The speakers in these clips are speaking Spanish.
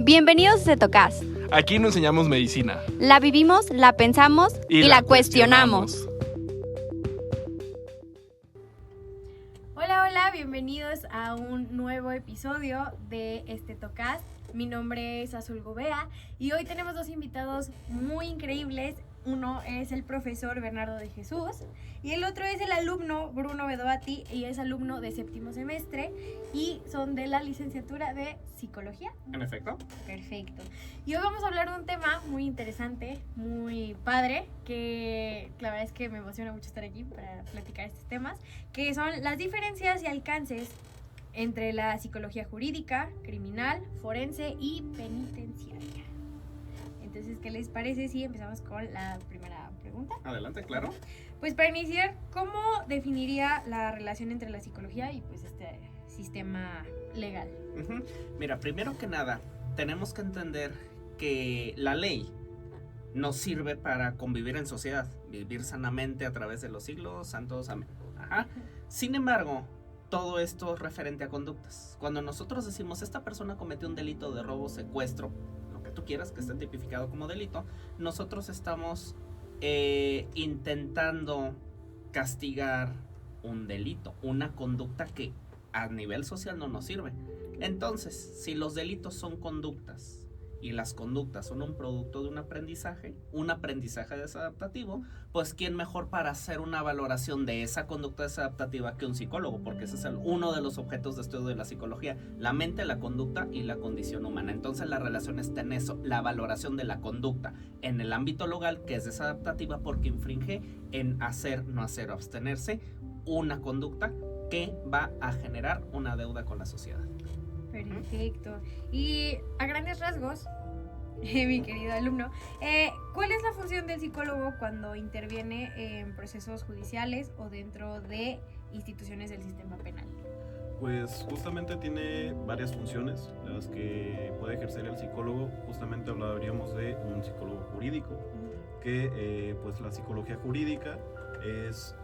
Bienvenidos a Cetocast. Aquí no enseñamos medicina. La vivimos, la pensamos y la cuestionamos. Hola, bienvenidos a un nuevo episodio de Cetocast. Mi nombre es Azul Gobea y hoy tenemos dos invitados muy increíbles. Uno es el profesor Bernardo de Jesús y el otro es el alumno Bruno Bedoati, y es alumno de 7º semestre y son de la licenciatura de Psicología. En efecto. Perfecto. Y hoy vamos a hablar de un tema muy interesante, muy padre, que la verdad es que me emociona mucho estar aquí para platicar estos temas, que son las diferencias y alcances entre la psicología jurídica, criminal, forense y penitenciaria. Entonces, ¿qué les parece si empezamos con la primera pregunta? Adelante, claro. Pues para iniciar, ¿cómo definiría la relación entre la psicología y pues este sistema legal? Mira, primero que nada, tenemos que entender que la ley nos sirve para convivir en sociedad, vivir sanamente a través de los siglos, santos, amén. Sin embargo, todo esto es referente a conductas. Cuando nosotros decimos, esta persona cometió un delito de robo, secuestro, tú quieras que esté tipificado como delito, nosotros estamos intentando castigar un delito, una conducta que a nivel social no nos sirve. Entonces, si los delitos son conductas y las conductas son un producto de un aprendizaje desadaptativo, pues ¿quién mejor para hacer una valoración de esa conducta desadaptativa que un psicólogo? Porque ese es uno de los objetos de estudio de la psicología, la mente, la conducta y la condición humana. Entonces la relación está en eso, la valoración de la conducta en el ámbito legal, que es desadaptativa porque infringe en hacer, no hacer o abstenerse, una conducta que va a generar una deuda con la sociedad. Perfecto. Y a grandes rasgos, mi querido alumno, ¿cuál es la función del psicólogo cuando interviene en procesos judiciales o dentro de instituciones del sistema penal? Pues justamente tiene varias funciones las que puede ejercer el psicólogo. Justamente hablaríamos de un psicólogo jurídico, que pues la psicología jurídica es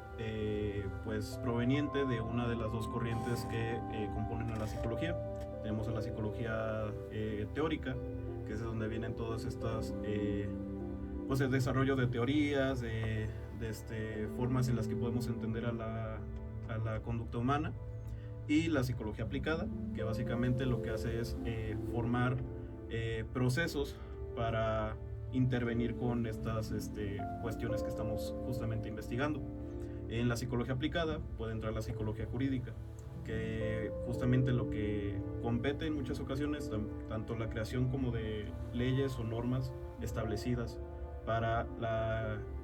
pues proveniente de una de las dos corrientes que componen a la psicología. Tenemos a la psicología teórica, que es de donde vienen todas estas pues el desarrollo de teorías, de formas en las que podemos entender a la conducta humana, y la psicología aplicada, que básicamente lo que hace es formar procesos para intervenir con estas cuestiones que estamos justamente investigando. En la psicología aplicada puede entrar la psicología jurídica, que justamente lo que compete en muchas ocasiones, tanto la creación como de leyes o normas establecidas para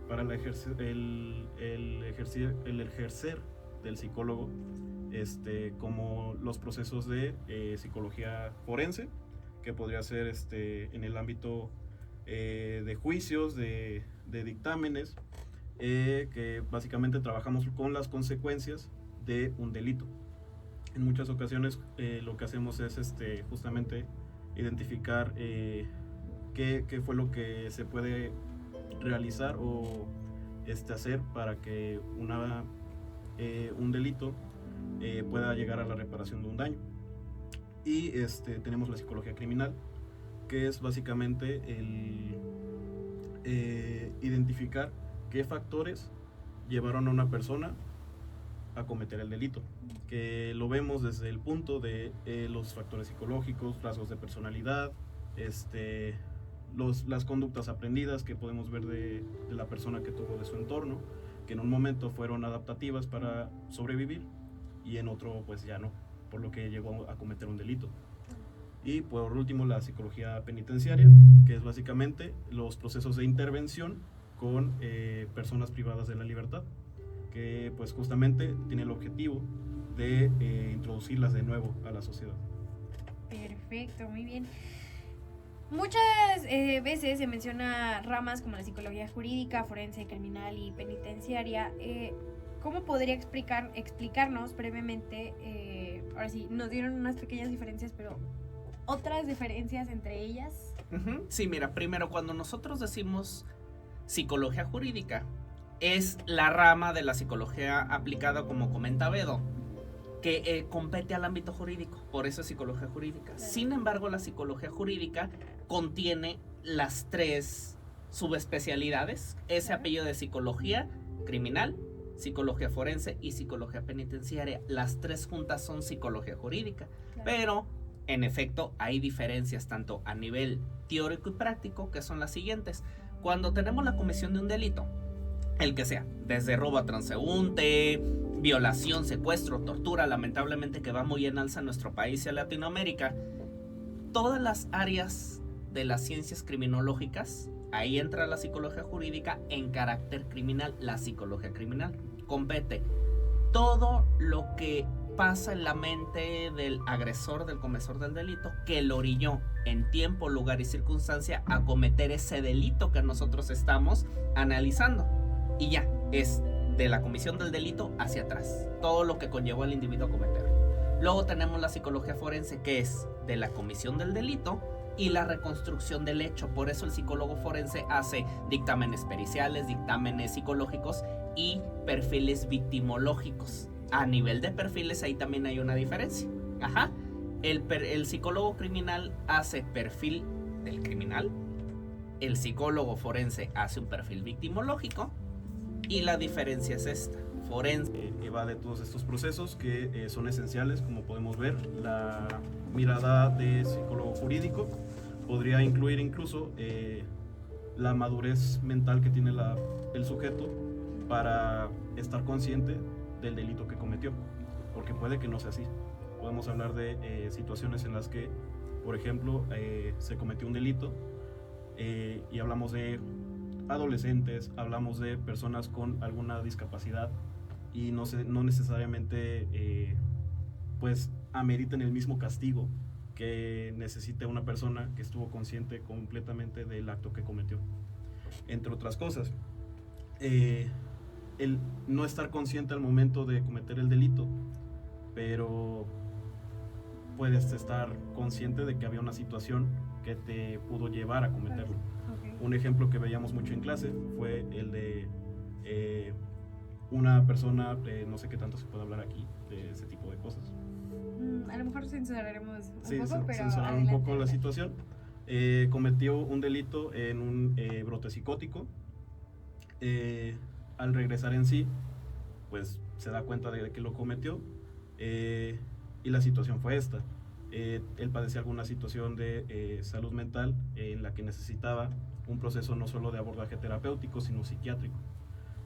el ejercer del psicólogo, como los procesos de psicología forense, que podría ser en el ámbito de juicios, de dictámenes, que básicamente trabajamos con las consecuencias de un delito. En muchas ocasiones lo que hacemos es justamente identificar qué fue lo que se puede realizar o hacer para que un delito pueda llegar a la reparación de un daño. Y tenemos la psicología criminal, que es básicamente el identificar qué factores llevaron a una persona a cometer el delito, que lo vemos desde el punto de los factores psicológicos, rasgos de personalidad, las conductas aprendidas que podemos ver de la persona que tuvo de su entorno, que en un momento fueron adaptativas para sobrevivir y en otro pues ya no, por lo que llegó a cometer un delito. Y por último la psicología penitenciaria, que es básicamente los procesos de intervención con personas privadas de la libertad, que pues justamente tiene el objetivo de introducirlas de nuevo a la sociedad. Perfecto, muy bien. Muchas veces se menciona ramas como la psicología jurídica, forense, criminal y penitenciaria. ¿Cómo podría explicarnos brevemente? Ahora sí, nos dieron unas pequeñas diferencias, pero otras diferencias entre ellas. Sí, mira, primero cuando nosotros decimos psicología jurídica, es la rama de la psicología aplicada, como comenta Bedo, que compete al ámbito jurídico, por eso es psicología jurídica. Claro. Sin embargo, la psicología jurídica contiene las 3 subespecialidades, ese Claro. apellido de psicología criminal, psicología forense y psicología penitenciaria. Las 3 juntas son psicología jurídica, Claro. pero en efecto hay diferencias tanto a nivel teórico y práctico, que son las siguientes. Cuando tenemos la comisión de un delito, el que sea, desde robo a transeúnte, violación, secuestro, tortura, lamentablemente que va muy en alza en nuestro país y en Latinoamérica, todas las áreas de las ciencias criminológicas, ahí entra la psicología jurídica en carácter criminal. La psicología criminal compete todo lo que pasa en la mente del agresor, del comensor del delito, que lo orilló en tiempo, lugar y circunstancia a cometer ese delito que nosotros estamos analizando. Y ya, es de la comisión del delito hacia atrás, todo lo que conllevó al individuo a cometerlo. Luego tenemos la psicología forense, que es de la comisión del delito y la reconstrucción del hecho. Por eso el psicólogo forense hace dictámenes periciales, dictámenes psicológicos y perfiles victimológicos. A nivel de perfiles ahí también hay una diferencia. Ajá. El psicólogo criminal hace perfil del criminal, el psicólogo forense hace un perfil victimológico, y la diferencia es esta: forense Va de todos estos procesos que son esenciales, como podemos ver. La mirada de psicólogo jurídico podría incluir incluso la madurez mental que tiene el sujeto para estar consciente del delito que cometió, porque puede que no sea así. Podemos hablar de situaciones en las que, por ejemplo, se cometió un delito y hablamos de adolescentes, hablamos de personas con alguna discapacidad y no necesariamente pues ameriten el mismo castigo que necesite una persona que estuvo consciente completamente del acto que cometió. Entre otras cosas, el no estar consciente al momento de cometer el delito, pero puedes estar consciente de que había una situación que te pudo llevar a cometerlo. Ok. Un ejemplo que veíamos mucho en clase fue el de una persona, no sé qué tanto se puede hablar aquí de ese tipo de cosas. A lo mejor censuraremos un Sí, poco, pero censurar un adelante, poco la adelante. situación. Cometió un delito en un brote psicótico. Al regresar en sí, pues se da cuenta de que lo cometió, y la situación fue esta. Él padecía alguna situación de salud mental en la que necesitaba un proceso no solo de abordaje terapéutico, sino psiquiátrico.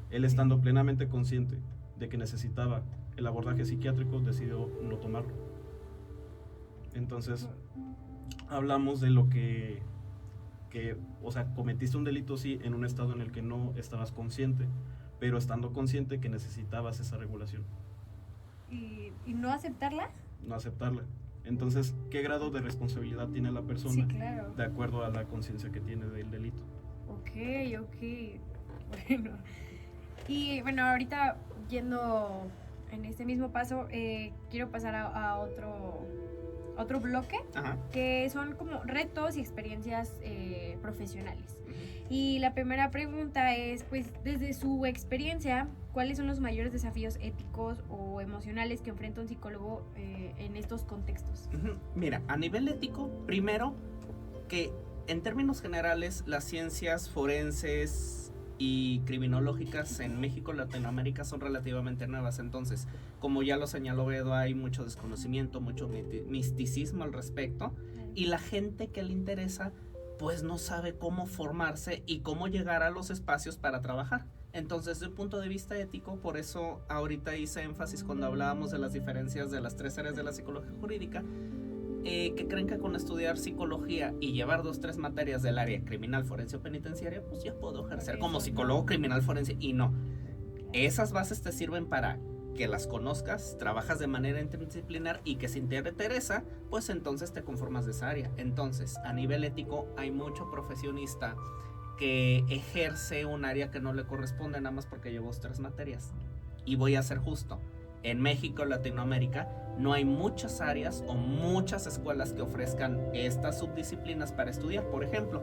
Él, estando plenamente consciente de que necesitaba el abordaje psiquiátrico, decidió no tomarlo. Entonces, hablamos de lo que, o sea, cometiste un delito sí en un estado en el que no estabas consciente, pero estando consciente que necesitabas esa regulación, ¿Y no aceptarla? no aceptarla. Entonces, ¿qué grado de responsabilidad tiene la persona Sí, claro. de acuerdo a la conciencia que tiene del delito? Ok. Bueno. Y bueno, ahorita yendo en este mismo paso, quiero pasar a otro bloque, Ajá. que son como retos y experiencias profesionales. Y la primera pregunta es, pues, desde su experiencia, ¿cuáles son los mayores desafíos éticos o emocionales que enfrenta un psicólogo en estos contextos? Mira, a nivel ético, primero que en términos generales las ciencias forenses y criminológicas en México y Latinoamérica son relativamente nuevas. Entonces, como ya lo señaló Bedo, hay mucho desconocimiento, mucho misticismo al respecto, y la gente que le interesa pues no sabe cómo formarse y cómo llegar a los espacios para trabajar. Entonces, desde un punto de vista ético, por eso ahorita hice énfasis cuando hablábamos de las diferencias de las 3 áreas de la psicología jurídica, que creen que con estudiar psicología y llevar 2 o 3 materias del área criminal, forense o penitenciaria, pues ya puedo ejercer Ok, como eso psicólogo no. criminal forense. Y no, esas bases te sirven para que las conozcas, trabajas de manera interdisciplinar y que si te interesa, pues entonces te conformas de esa área. Entonces, a nivel ético, hay mucho profesionista que ejerce un área que no le corresponde nada más porque llevó 3 materias. Y voy a ser justo, en México, Latinoamérica, no hay muchas áreas o muchas escuelas que ofrezcan estas subdisciplinas para estudiar. Por ejemplo,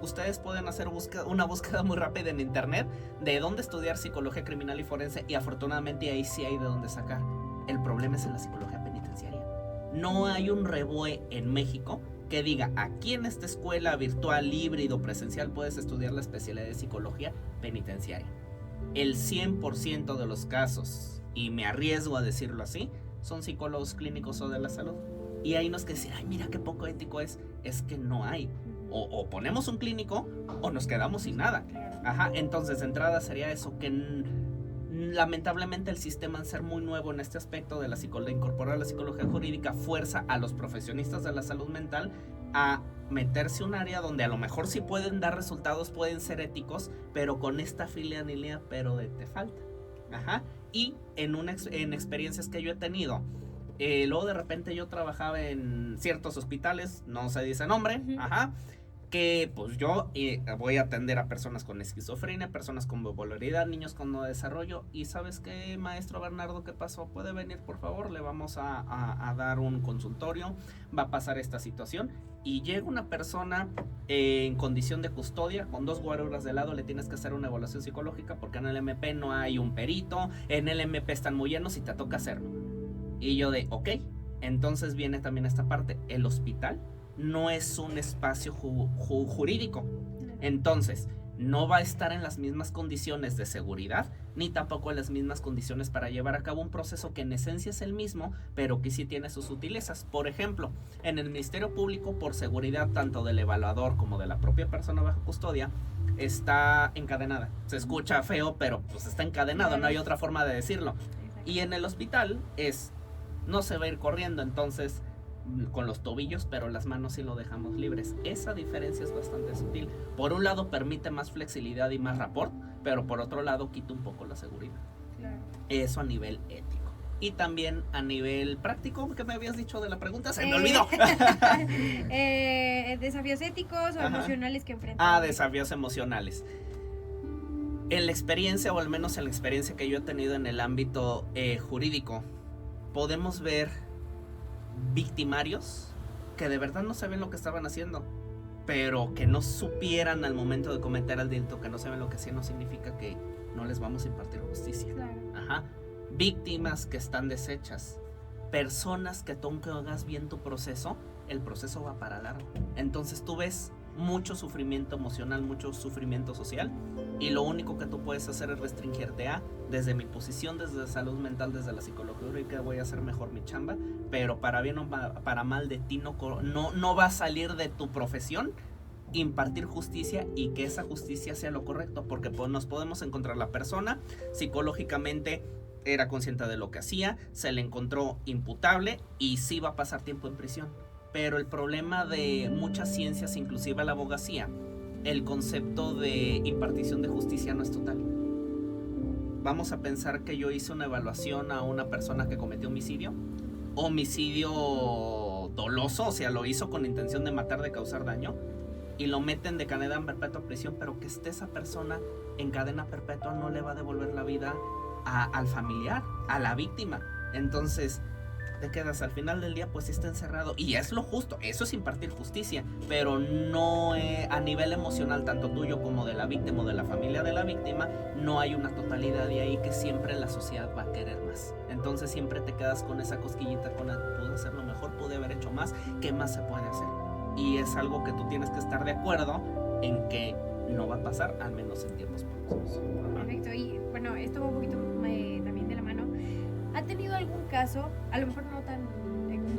ustedes pueden hacer una búsqueda muy rápida en internet de dónde estudiar psicología criminal y forense, y afortunadamente ahí sí hay de dónde sacar. El problema es en la psicología penitenciaria. No hay un REBOE en México que diga, aquí en esta escuela virtual, híbrido, presencial, puedes estudiar la especialidad de psicología penitenciaria. El 100% de los casos, y me arriesgo a decirlo así, son psicólogos clínicos o de la salud. Y hay unos que dicen, ay, mira qué poco ético es que no hay. O ponemos un clínico o nos quedamos sin nada. Ajá, entonces de entrada sería eso, que lamentablemente el sistema, al ser muy nuevo en este aspecto de incorporar la psicología jurídica, fuerza a los profesionistas de la salud mental a meterse un área donde a lo mejor sí pueden dar resultados, pueden ser éticos, pero con esta filialidad, pero te falta. Ajá. Y en experiencias que yo he tenido, luego de repente yo trabajaba en ciertos hospitales, no se dice nombre, ajá, que pues yo voy a atender a personas con esquizofrenia, personas con bipolaridad, niños con no desarrollo. Y ¿sabes qué, maestro Bernardo? ¿Qué pasó? ¿Puede venir, por favor? Le vamos a dar un consultorio, va a pasar esta situación. Y llega una persona en condición de custodia, con 2 guaruras de lado, le tienes que hacer una evaluación psicológica porque en el MP no hay un perito, en el MP están muy llenos y te toca hacerlo. Y yo ok, entonces viene también esta parte, el hospital no es un espacio jurídico, entonces no va a estar en las mismas condiciones de seguridad, ni tampoco en las mismas condiciones para llevar a cabo un proceso que en esencia es el mismo, pero que sí tiene sus sutilezas. Por ejemplo, en el Ministerio Público, por seguridad tanto del evaluador como de la propia persona bajo custodia, está encadenada. Se escucha feo, pero pues está encadenado, no hay otra forma de decirlo. Y en el hospital no se va a ir corriendo, entonces con los tobillos, pero las manos sí lo dejamos libres. Esa diferencia es bastante sutil. Por un lado permite más flexibilidad y más rapport, pero por otro lado quita un poco la seguridad. Claro. Eso a nivel ético. Y también a nivel práctico, ¿qué me habías dicho de la pregunta? Se me olvidó. Desafíos éticos o emocionales que enfrentan. Desafíos emocionales. En la experiencia, o al menos en la experiencia que yo he tenido en el ámbito jurídico, podemos ver victimarios que de verdad no saben lo que estaban haciendo, pero que no supieran al momento de cometer el delito, que no saben lo que hacían, no significa que no les vamos a impartir justicia. Claro. Ajá. Víctimas que están deshechas, personas que tú, aunque hagas bien tu proceso, el proceso va para largo. Entonces tú ves mucho sufrimiento emocional, mucho sufrimiento social, y lo único que tú puedes hacer es restringirte desde mi posición, desde salud mental, desde la psicología jurídica, voy a hacer mejor mi chamba, pero para bien o para mal de ti no va a salir de tu profesión impartir justicia, y que esa justicia sea lo correcto, porque pues nos podemos encontrar la persona psicológicamente era consciente de lo que hacía, se le encontró imputable y sí va a pasar tiempo en prisión. Pero el problema de muchas ciencias, inclusive la abogacía, el concepto de impartición de justicia no es total. Vamos a pensar que yo hice una evaluación a una persona que cometió homicidio doloso, o sea, lo hizo con intención de matar, de causar daño, y lo meten de cadena perpetua a prisión, pero que esté esa persona en cadena perpetua no le va a devolver la vida al familiar, a la víctima. Entonces te quedas al final del día, pues está encerrado, y es lo justo, eso es impartir justicia, pero no a nivel emocional, tanto tuyo como de la víctima o de la familia de la víctima, no hay una totalidad, de ahí que siempre la sociedad va a querer más. Entonces siempre te quedas con esa cosquillita, pude hacerlo mejor, pude haber hecho más, ¿qué más se puede hacer? Y es algo que tú tienes que estar de acuerdo en que no va a pasar, al menos en tiempos próximos. Perfecto, y bueno, esto va un poquito también de la mano. ¿Ha tenido algún caso, a lo mejor no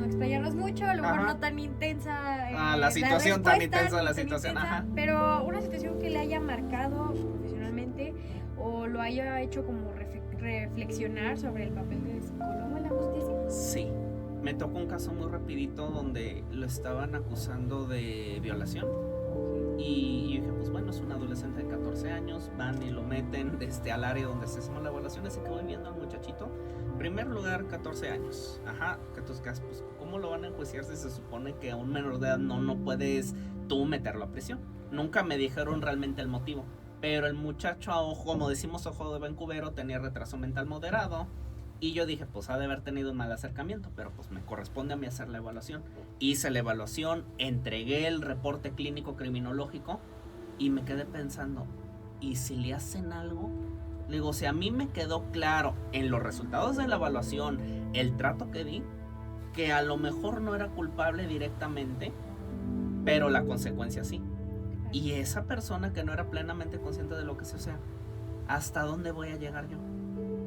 explayarnos mucho, a lo mejor no tan intensa la situación tan intensa, pero una situación que le haya marcado profesionalmente o lo haya hecho como reflexionar sobre el papel del psicólogo en la justicia? Sí, me tocó un caso muy rapidito donde lo estaban acusando de violación. Y yo dije, pues bueno, es un adolescente de 14 años, van y lo meten al área donde se hacen las evaluaciones, y que voy viendo al muchachito, primer lugar, 14 años, que tus casos, pues, ¿cómo lo van a enjuiciar si se supone que a un menor de edad no puedes tú meterlo a prisión? Nunca me dijeron realmente el motivo, pero el muchacho, como decimos, ojo de buen cubero, tenía retraso mental moderado. Y yo dije, pues ha de haber tenido un mal acercamiento, pero pues me corresponde a mí hacer la evaluación. Hice la evaluación, entregué el reporte clínico criminológico y me quedé pensando, ¿y si le hacen algo? Le digo, si a mí me quedó claro en los resultados de la evaluación, el trato que di, que a lo mejor no era culpable directamente, pero la consecuencia sí. Y esa persona que no era plenamente consciente de lo que se, o sea, ¿hasta dónde voy a llegar yo?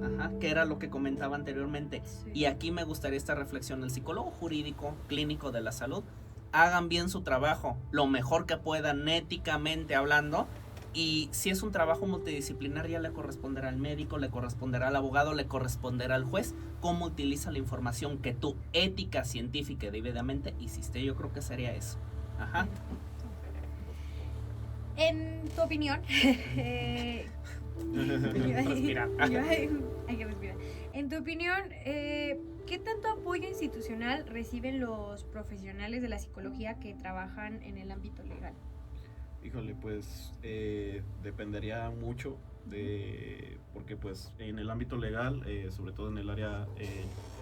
Ajá, que era lo que comentaba anteriormente. Sí. Y aquí me gustaría esta reflexión. El psicólogo jurídico, clínico de la salud, hagan bien su trabajo, lo mejor que puedan, éticamente hablando. Y si es un trabajo multidisciplinar, ya le corresponderá al médico, le corresponderá al abogado, le corresponderá al juez, cómo utiliza la información que tú, ética, científica y debidamente hiciste. Yo creo que sería eso. Ajá. En tu opinión, Respirar. hay que respirar. En tu opinión, ¿qué tanto apoyo institucional reciben los profesionales de la psicología que trabajan en el ámbito legal? Híjole, pues dependería mucho porque pues en el ámbito legal, sobre todo en el área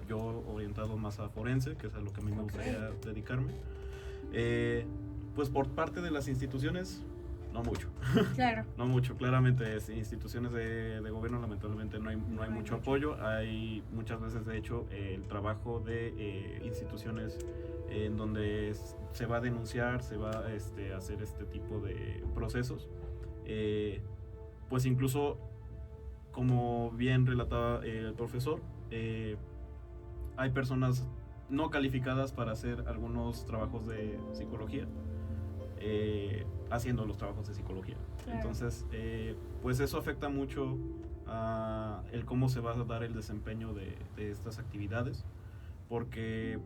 yo orientado más a forense, que es a lo que a mí me gustaría dedicarme, pues por parte de las instituciones, no mucho. Claro. No mucho, claramente instituciones de gobierno lamentablemente no hay mucho apoyo. Hay muchas veces, de hecho, el trabajo de instituciones en donde se va a denunciar, se va a hacer este tipo de procesos. Pues incluso, como bien relataba el profesor, hay personas no calificadas para hacer algunos trabajos de psicología. Haciendo los trabajos de psicología. Claro. Entonces, pues eso afecta mucho a el cómo se va a dar el desempeño de estas actividades, porque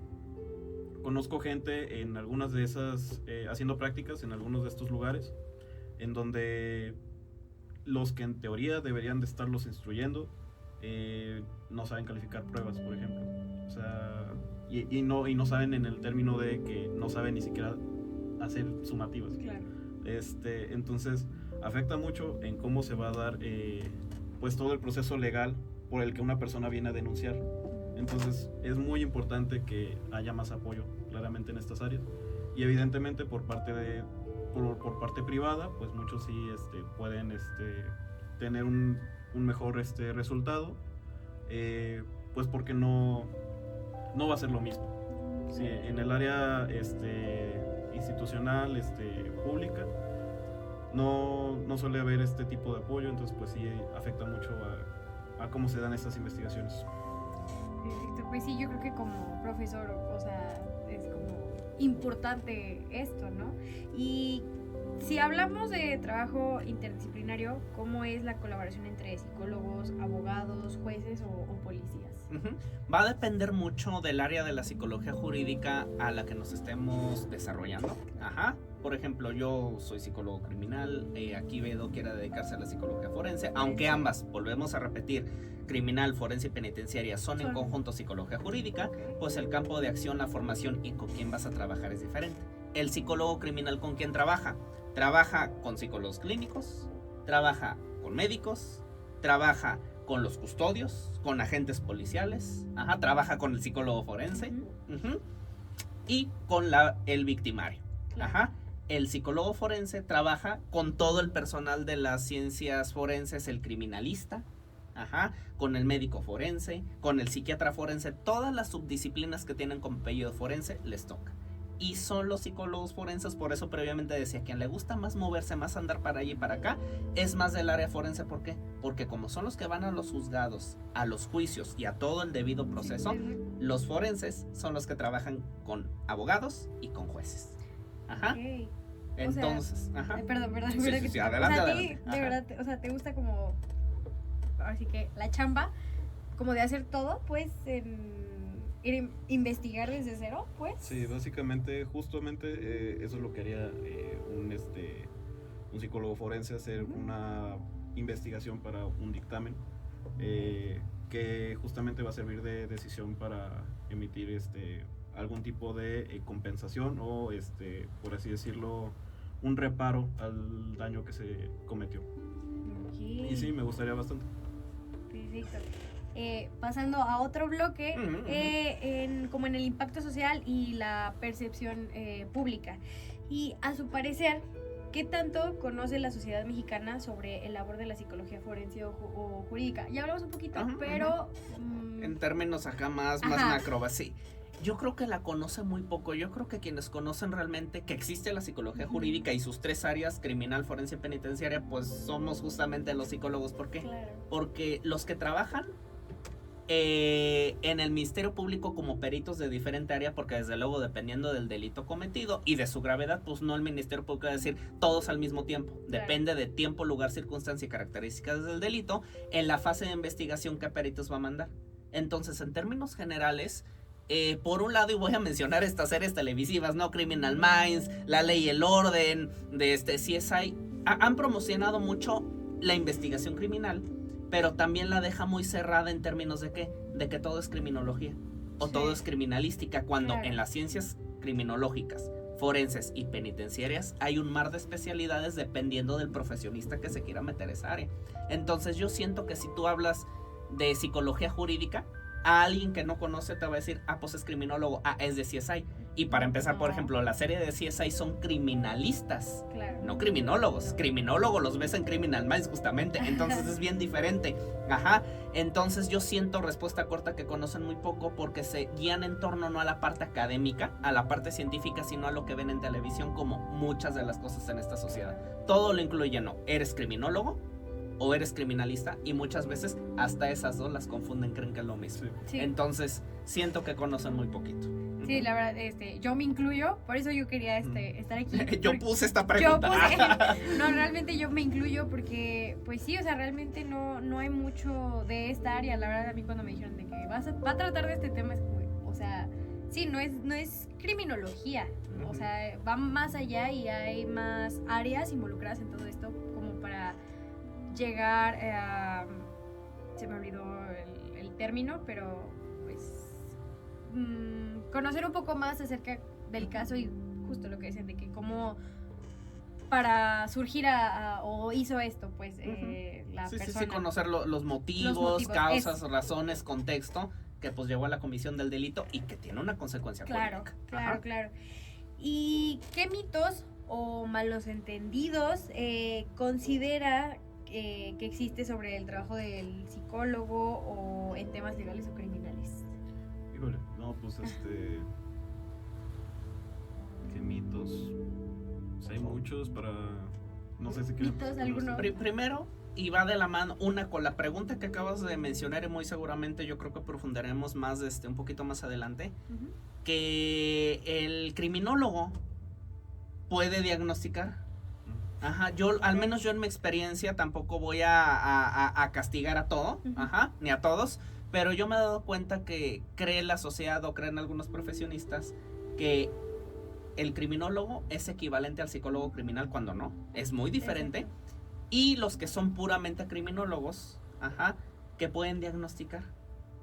conozco gente en algunas de esas, haciendo prácticas en algunos de estos lugares, en donde los que en teoría deberían de estarlos instruyendo, no saben calificar pruebas, por ejemplo. O sea, y no saben en el término de que no saben ni siquiera hacer sumativas. Claro. Entonces afecta mucho en cómo se va a dar pues todo el proceso legal por el que una persona viene a denunciar. Entonces es muy importante que haya más apoyo claramente en estas áreas, y evidentemente por parte privada, pues muchos sí pueden tener un mejor resultado, pues porque no va a ser lo mismo. Sí, en el área institucional, pública, no suele haber este tipo de apoyo, entonces pues sí afecta mucho a cómo se dan estas investigaciones. Perfecto, pues sí, yo creo que como profesor, o sea, es como importante esto, ¿no? Y si hablamos de trabajo interdisciplinario, ¿cómo es la colaboración entre psicólogos, abogados, jueces o policías? Va a depender mucho del área de la psicología jurídica a la que nos estemos desarrollando. Ajá. Por ejemplo, yo soy psicólogo criminal, aquí Bedo quiere dedicarse a la psicología forense, aunque ambas, volvemos a repetir, criminal, forense y penitenciaria son en conjunto psicología jurídica, pues el campo de acción, la formación y con quién vas a trabajar es diferente. El psicólogo criminal, ¿con quién trabaja? Trabaja con psicólogos clínicos, trabaja con médicos, trabaja con los custodios, con agentes policiales, trabaja con el psicólogo forense, y con el victimario. El psicólogo forense trabaja con todo el personal de las ciencias forenses, el criminalista, con el médico forense, con el psiquiatra forense, todas las subdisciplinas que tienen como apellido forense les toca. Y son los psicólogos forenses, por eso previamente decía, quien le gusta más moverse, más andar para allá y para acá, es más del área forense. ¿Por qué? Porque como son los que van a los juzgados, a los juicios y a todo el debido proceso, los forenses son los que trabajan con abogados y con jueces. Okay. Entonces, perdón, sí, adelante, o sea, a ti, de verdad, o sea, te gusta como, así que la chamba, como de hacer todo, pues, ir a investigar desde cero, pues. Sí, básicamente, justamente eso es lo que haría un psicólogo forense, hacer una investigación para un dictamen que justamente va a servir de decisión para emitir algún tipo de compensación o por así decirlo, un reparo al daño que se cometió. Okay. Y sí, me gustaría bastante. Perfecto. Pasando a otro bloque, como en el impacto social y la percepción pública. Y a su parecer, ¿qué tanto conoce la sociedad mexicana sobre el labor de la psicología forense o jurídica? Ya hablamos un poquito, pero... En términos acá más macro, sí. Yo creo que la conoce muy poco. Yo creo que quienes conocen realmente que existe la psicología jurídica y sus 3 áreas, criminal, forense y penitenciaria, pues somos justamente los psicólogos. ¿Por qué? Claro. Porque los que trabajan en el Ministerio Público como peritos de diferente área, porque desde luego dependiendo del delito cometido y de su gravedad, pues no el Ministerio Público va a decir todos al mismo tiempo. Depende de tiempo, lugar, circunstancia y características del delito. En la fase de investigación, ¿qué peritos va a mandar? Entonces, en términos generales, por un lado, y voy a mencionar estas series televisivas, ¿no? Criminal Minds, La Ley y el Orden, de CSI, han promocionado mucho la investigación criminal, pero también la deja muy cerrada en términos de ¿qué? De que todo es criminología o todo es criminalística, cuando en las ciencias criminológicas, forenses y penitenciarias hay un mar de especialidades dependiendo del profesionista que se quiera meter a esa área. Entonces yo siento que si tú hablas de psicología jurídica, a alguien que no conoce te va a decir, pues es criminólogo, es de CSI. Y para empezar, por ejemplo, la serie de CSI son criminalistas, no criminólogos. Criminólogos los ves en Criminal Minds justamente, entonces es bien diferente. Entonces yo siento, respuesta corta, que conocen muy poco porque se guían en torno no a la parte académica, a la parte científica, sino a lo que ven en televisión, como muchas de las cosas en esta sociedad. Todo lo incluye, no, eres criminólogo o eres criminalista, y muchas veces hasta esas dos las confunden, creen que es lo mismo. Sí. Entonces siento que conocen muy poquito. Sí, la verdad, yo me incluyo, por eso yo quería estar aquí. Yo puse esta pregunta. No, realmente yo me incluyo porque, pues sí, o sea, realmente no hay mucho de esta área. La verdad, a mí cuando me dijeron de que va a tratar de este tema, es como, o sea, sí, no es criminología, o sea, va más allá y hay más áreas involucradas en todo esto como para llegar a... Se me olvidó el término, pero pues conocer un poco más acerca del caso y justo lo que decían de que cómo para surgir o hizo esto, pues la persona. Sí, conocer los motivos, causas, razones, contexto que pues llevó a la comisión del delito y que tiene una consecuencia jurídica. Claro. ¿Y qué mitos o malos entendidos considera que existe sobre el trabajo del psicólogo o en temas legales o criminales? Híjole, no, pues ¿qué mitos? Pues hay muchos para... No sé si ¿Mitos alguno? Primero, y va de la mano, una con la pregunta que acabas de mencionar, y muy seguramente yo creo que profundaremos más un poquito más adelante, que el criminólogo puede diagnosticar. Al menos yo en mi experiencia tampoco voy a castigar a todo, ni a todos, pero yo me he dado cuenta que cree la sociedad o creen algunos profesionistas que el criminólogo es equivalente al psicólogo criminal, cuando no, es muy diferente. Y los que son puramente criminólogos, que pueden diagnosticar.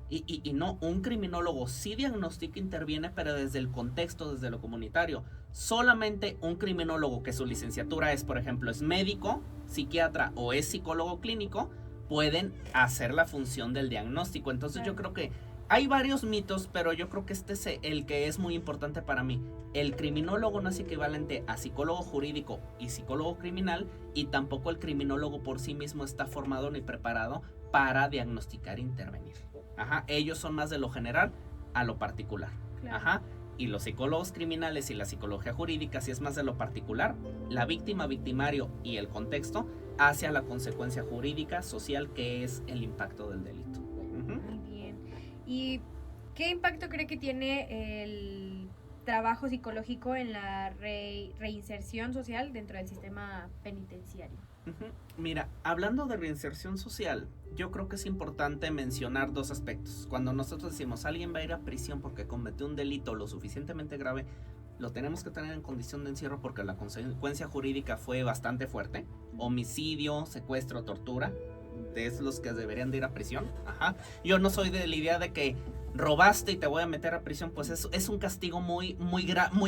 Y no, un criminólogo sí diagnostica, interviene, pero desde el contexto, desde lo comunitario. Solamente un criminólogo que su licenciatura es, por ejemplo, es médico, psiquiatra o es psicólogo clínico, pueden hacer la función del diagnóstico. Entonces yo creo que hay varios mitos, pero yo creo que este es el que es muy importante para mí. El criminólogo no es equivalente a psicólogo jurídico y psicólogo criminal, y tampoco el criminólogo por sí mismo está formado ni preparado para diagnosticar e intervenir. Ellos son más de lo general a lo particular. Y los psicólogos criminales y la psicología jurídica sí es más de lo particular, la víctima, victimario y el contexto, hacia la consecuencia jurídica, social, que es el impacto del delito. Muy bien. ¿Y qué impacto cree que tiene el trabajo psicológico en la reinserción social dentro del sistema penitenciario? Mira, hablando de reinserción social, yo creo que es importante mencionar dos aspectos. Cuando nosotros decimos alguien va a ir a prisión porque cometió un delito lo suficientemente grave, lo tenemos que tener en condición de encierro porque la consecuencia jurídica fue bastante fuerte. Homicidio, secuestro, tortura, es los que deberían de ir a prisión. Yo no soy de la idea de que robaste y te voy a meter a prisión, pues es un castigo muy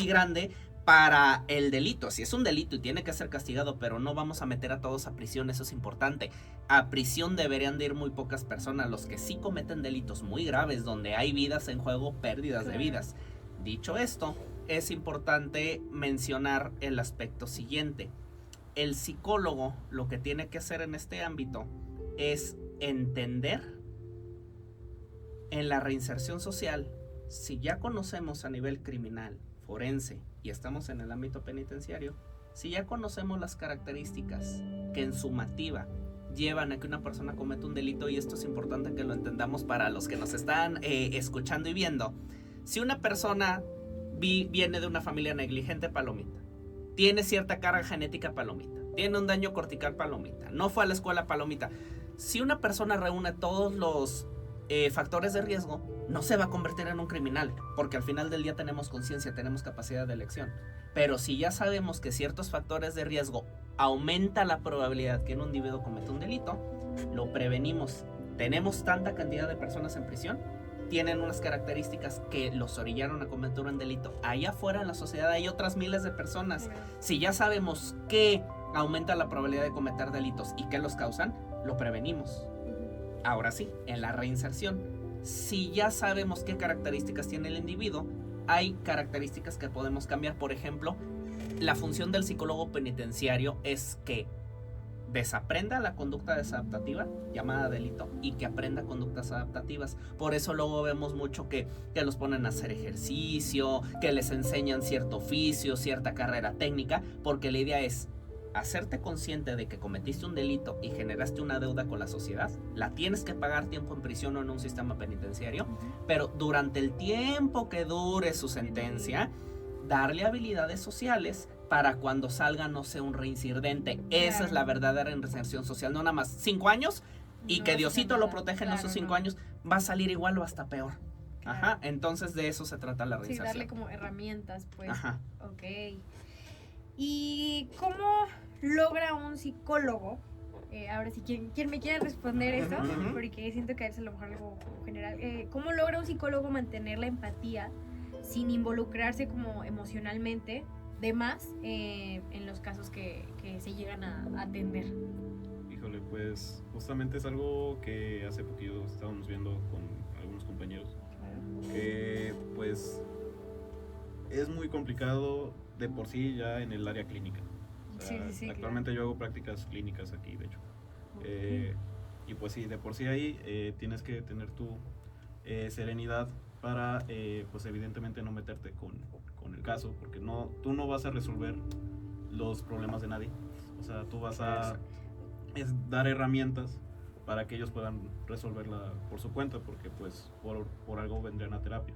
grande para el delito. Si es un delito y tiene que ser castigado, pero no vamos a meter a todos a prisión, eso es importante. A prisión deberían de ir muy pocas personas, los que sí cometen delitos muy graves, donde hay vidas en juego, pérdidas de vidas. Dicho esto, es importante mencionar el aspecto siguiente. el psicólogo lo que tiene que hacer en este ámbito es entender en la reinserción social, si ya conocemos a nivel criminal, forense y estamos en el ámbito penitenciario, si ya conocemos las características que en sumativa llevan a que una persona cometa un delito, y esto es importante que lo entendamos para los que nos están escuchando y viendo. Si una persona viene de una familia negligente, palomita, tiene cierta carga genética, palomita, tiene un daño cortical, palomita, no fue a la escuela, palomita. Si una persona reúne todos los factores de riesgo, no se va a convertir en un criminal, porque al final del día tenemos conciencia, tenemos capacidad de elección. Pero si ya sabemos que ciertos factores de riesgo aumenta la probabilidad que un individuo cometa un delito, lo prevenimos. Tenemos tanta cantidad de personas en prisión, tienen unas características que los orillaron a cometer un delito. Allá afuera en la sociedad hay otras miles de personas. Si ya sabemos que aumenta la probabilidad de cometer delitos y que los causan, lo prevenimos. Ahora sí, en la reinserción, si ya sabemos qué características tiene el individuo, hay características que podemos cambiar. Por ejemplo, la función del psicólogo penitenciario es que desaprenda la conducta desadaptativa llamada delito y que aprenda conductas adaptativas. Por eso luego vemos mucho que los ponen a hacer ejercicio, que les enseñan cierto oficio, cierta carrera técnica, porque la idea es hacerte consciente de que cometiste un delito y generaste una deuda con la sociedad. La tienes que pagar tiempo en prisión o en un sistema penitenciario, pero durante el tiempo que dure su sentencia, darle habilidades sociales para cuando salga no sea un reincidente. Esa es la verdadera reinserción social, no nada más 5 años y que Diosito lo protege en esos 5 años, va a salir igual o hasta peor. Ajá, entonces de eso se trata la reinserción. Sí, darle como herramientas, pues. Ajá. Ok. ¿Y cómo logra un psicólogo? Ahora si ¿quién me quiere responder esto? Porque siento que es a lo mejor algo general. ¿Cómo logra un psicólogo mantener la empatía sin involucrarse como emocionalmente de más en los casos que se llegan a atender? Híjole, pues justamente es algo que hace poquito estábamos viendo con algunos compañeros, que pues es muy complicado de por sí ya en el área clínica. O sea, Sí, actualmente yo hago prácticas clínicas aquí, de hecho. Y pues sí, de por sí ahí tienes que tener tu serenidad para, pues evidentemente no meterte con el caso, porque tú no vas a resolver los problemas de nadie. O sea, tú vas a dar herramientas para que ellos puedan resolverla por su cuenta, porque pues por algo vendrían a terapia.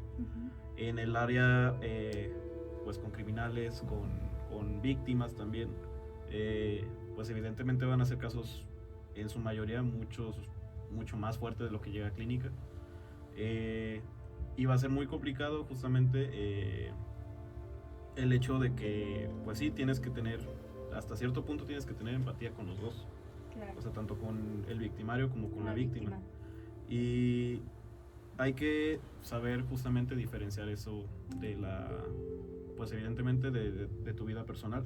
En el área, pues con criminales, con víctimas también, pues evidentemente van a ser casos en su mayoría mucho más fuertes de lo que llega a clínica, y va a ser muy complicado justamente el hecho de que pues sí tienes que tener, hasta cierto punto tienes que tener empatía con los dos, o sea, tanto con el victimario como con la víctima. Y hay que saber justamente diferenciar eso de pues evidentemente de tu vida personal.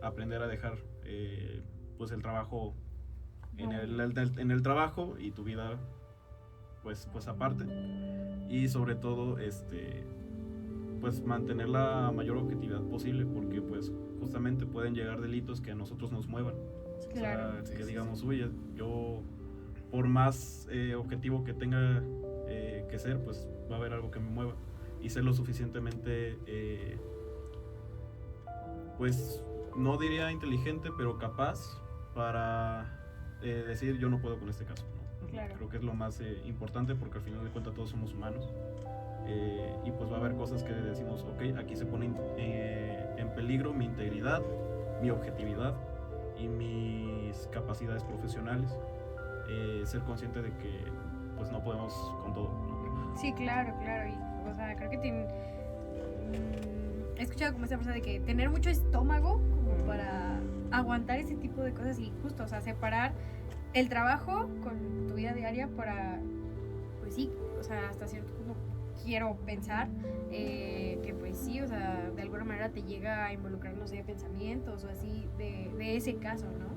Aprender a dejar pues el trabajo en el trabajo y tu vida pues aparte, y sobre todo pues mantener la mayor objetividad posible, porque pues justamente pueden llegar delitos que a nosotros nos muevan. Claro. O sea, que digamos, oye, yo por más objetivo que tenga que ser, pues va a haber algo que me mueva, y ser lo suficientemente pues no diría inteligente, pero capaz para decir yo no puedo con este caso, ¿no? Claro. Creo que es lo más importante, porque al final de cuentas todos somos humanos, y pues va a haber cosas que decimos, ok, aquí se pone en peligro mi integridad, mi objetividad y mis capacidades profesionales. Ser consciente de que pues no podemos con todo, ¿no? Sí, claro, y o sea, creo que he escuchado como esa persona de que tener mucho estómago como para aguantar ese tipo de cosas, y justo, o sea, separar el trabajo con tu vida diaria para, pues sí, o sea, hasta cierto punto quiero pensar que pues sí, o sea, de alguna manera te llega a involucrar, no sé, pensamientos o así de ese caso, ¿no?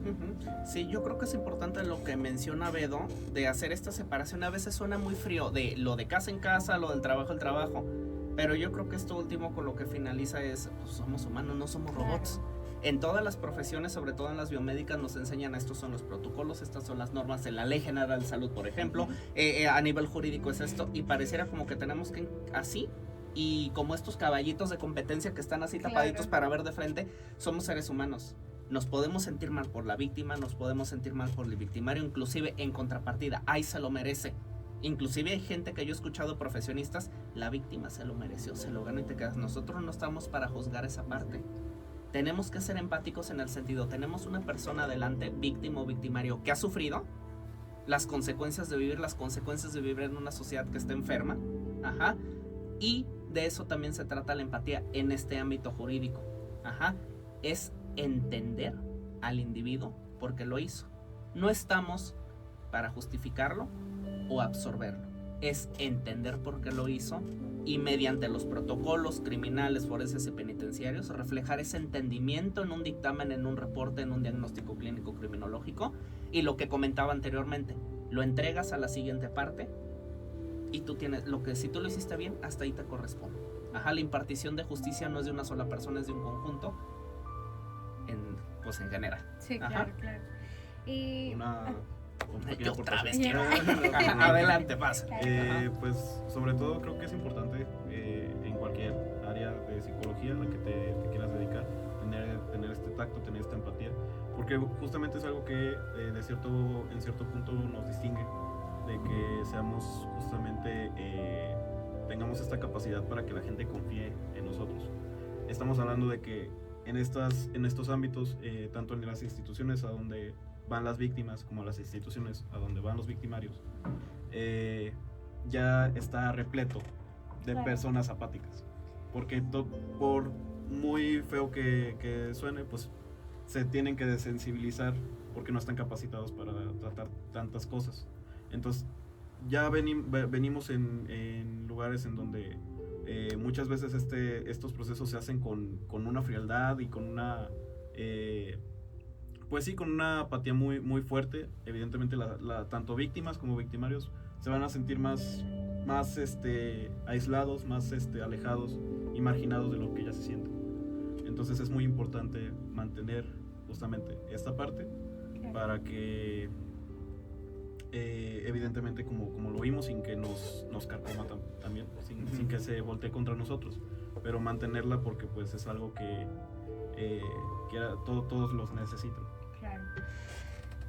Sí, yo creo que es importante lo que menciona Bedo, de hacer esta separación. A veces suena muy frío, de lo de casa en casa, lo del trabajo el trabajo, pero yo creo que esto último con lo que finaliza es, pues somos humanos, no somos robots. En todas las profesiones, sobre todo en las biomédicas, nos enseñan estos son los protocolos, estas son las normas de la Ley General de Salud, por ejemplo. A nivel jurídico es esto, y pareciera como que tenemos que así, y como estos caballitos de competencia que están así tapaditos para ver de frente, somos seres humanos. Nos podemos sentir mal por la víctima, nos podemos sentir mal por el victimario, inclusive en contrapartida, ¡ay, se lo merece! Inclusive hay gente que yo he escuchado, profesionistas, la víctima se lo mereció, se lo ganó y te quedas. Nosotros no estamos para juzgar esa parte. Tenemos que ser empáticos en el sentido, tenemos una persona delante, víctima o victimario, que ha sufrido las consecuencias de vivir en una sociedad que está enferma, y de eso también se trata la empatía en este ámbito jurídico, es entender al individuo porque lo hizo. No estamos para justificarlo o absorberlo, es entender por qué lo hizo y mediante los protocolos criminales, forenses y penitenciarios reflejar ese entendimiento en un dictamen, en un reporte, en un diagnóstico clínico criminológico, y lo que comentaba anteriormente, lo entregas a la siguiente parte y tú tienes lo que, si tú lo hiciste bien, hasta ahí te corresponde. La impartición de justicia no es de una sola persona, es de un conjunto en general. Sí, claro. Y otra vez adelante, pasa. Pues sobre todo creo que es importante en cualquier área de psicología a la que te quieras dedicar, tener este tacto, tener esta empatía, porque justamente es algo que en cierto punto nos distingue, de que seamos justamente tengamos esta capacidad para que la gente confíe en nosotros. Estamos hablando de que en estos ámbitos, tanto en las instituciones a donde van las víctimas como las instituciones a donde van los victimarios, ya está repleto de personas apáticas, porque por muy feo que suene, pues se tienen que desensibilizar porque no están capacitados para tratar tantas cosas. Entonces ya venimos en lugares en donde muchas veces estos procesos se hacen con una frialdad y con una con una apatía muy, muy fuerte. Evidentemente tanto víctimas como victimarios se van a sentir más aislados, más alejados y marginados de lo que ya se sienten. Entonces es muy importante mantener justamente esta parte para que evidentemente como lo vimos, sin que nos carcoma también, sin que se voltee contra nosotros, pero mantenerla porque pues es algo que todos los necesitan. Claro.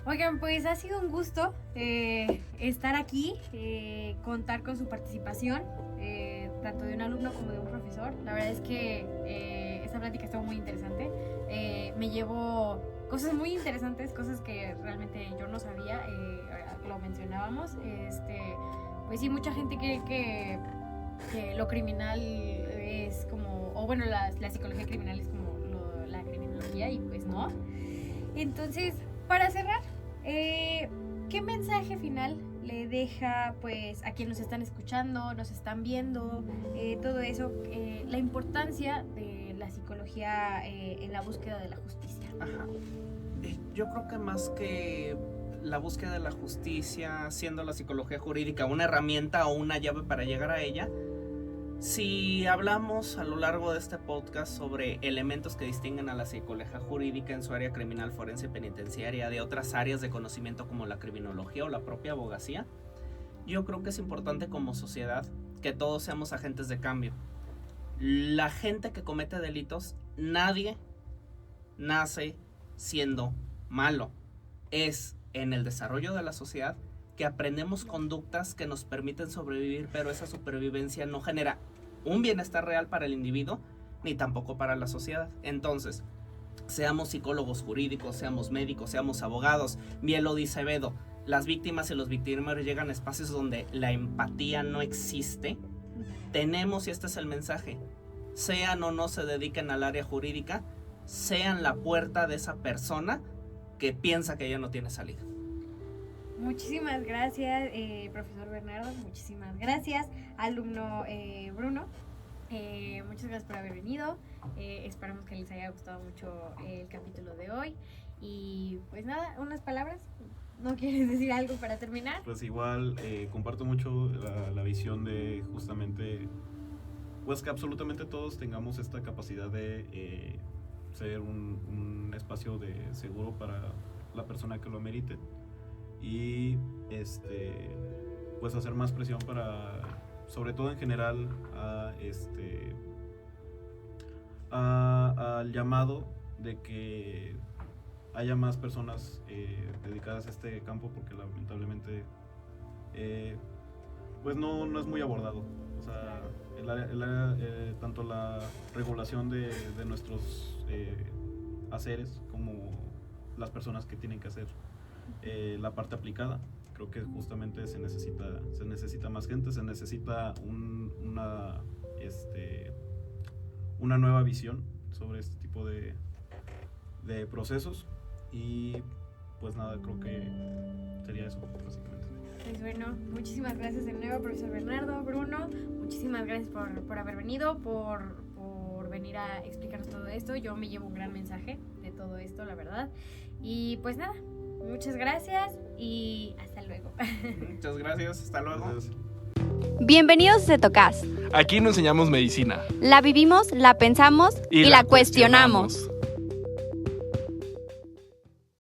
Oigan, pues ha sido un gusto estar aquí, contar con su participación, tanto de un alumno como de un profesor. La verdad es que esta plática estuvo muy interesante. Me llevo cosas muy interesantes, cosas que realmente yo no sabía, lo mencionábamos. Pues sí, mucha gente cree que lo criminal es como, o bueno, la psicología criminal es como la criminología, y pues no. Entonces, para cerrar, ¿qué mensaje final le deja pues a quienes nos están escuchando, nos están viendo, todo eso, la importancia de la psicología en la búsqueda de la justicia? Yo creo que más que la búsqueda de la justicia, siendo la psicología jurídica una herramienta o una llave para llegar a ella, si hablamos a lo largo de este podcast sobre elementos que distinguen a la psicología jurídica en su área criminal, forense y penitenciaria de otras áreas de conocimiento como la criminología o la propia abogacía, yo creo que es importante como sociedad que todos seamos agentes de cambio. La gente que comete delitos, nadie nace siendo malo. Es en el desarrollo de la sociedad que aprendemos conductas que nos permiten sobrevivir, pero esa supervivencia no genera un bienestar real para el individuo ni tampoco para la sociedad. Entonces, seamos psicólogos jurídicos, seamos médicos, seamos abogados, bien lo dice Bedo, las víctimas y los victimarios llegan a espacios donde la empatía no existe. Tenemos, y este es el mensaje, sean o no se dediquen al área jurídica, sean la puerta de esa persona que piensa que ya no tiene salida. Muchísimas gracias, profesor Bernardo, muchísimas gracias, alumno Bruno, muchas gracias por haber venido, esperamos que les haya gustado mucho el capítulo de hoy, y pues nada, unas palabras, ¿no quieres decir algo para terminar? Pues igual, comparto mucho la visión de justamente, pues que absolutamente todos tengamos esta capacidad de ser un espacio seguro para la persona que lo amerite y pues hacer más presión para, sobre todo en general, al llamado de que haya más personas dedicadas a este campo, porque lamentablemente pues no es muy abordado. O sea, tanto la regulación de nuestros haceres como las personas que tienen que hacer la parte aplicada, creo que justamente se necesita más gente, se necesita una nueva visión sobre este tipo de procesos. Y pues nada, creo que sería eso básicamente. Pues bueno, muchísimas gracias de nuevo, profesor Bernardo, Bruno. Muchísimas gracias por haber venido, por venir a explicarnos todo esto. Yo me llevo un gran mensaje de todo esto, la verdad. Y pues nada, muchas gracias y hasta luego. Muchas gracias, hasta luego. Gracias. Bienvenidos a Cetocast. Aquí no enseñamos medicina. La vivimos, la pensamos y la cuestionamos.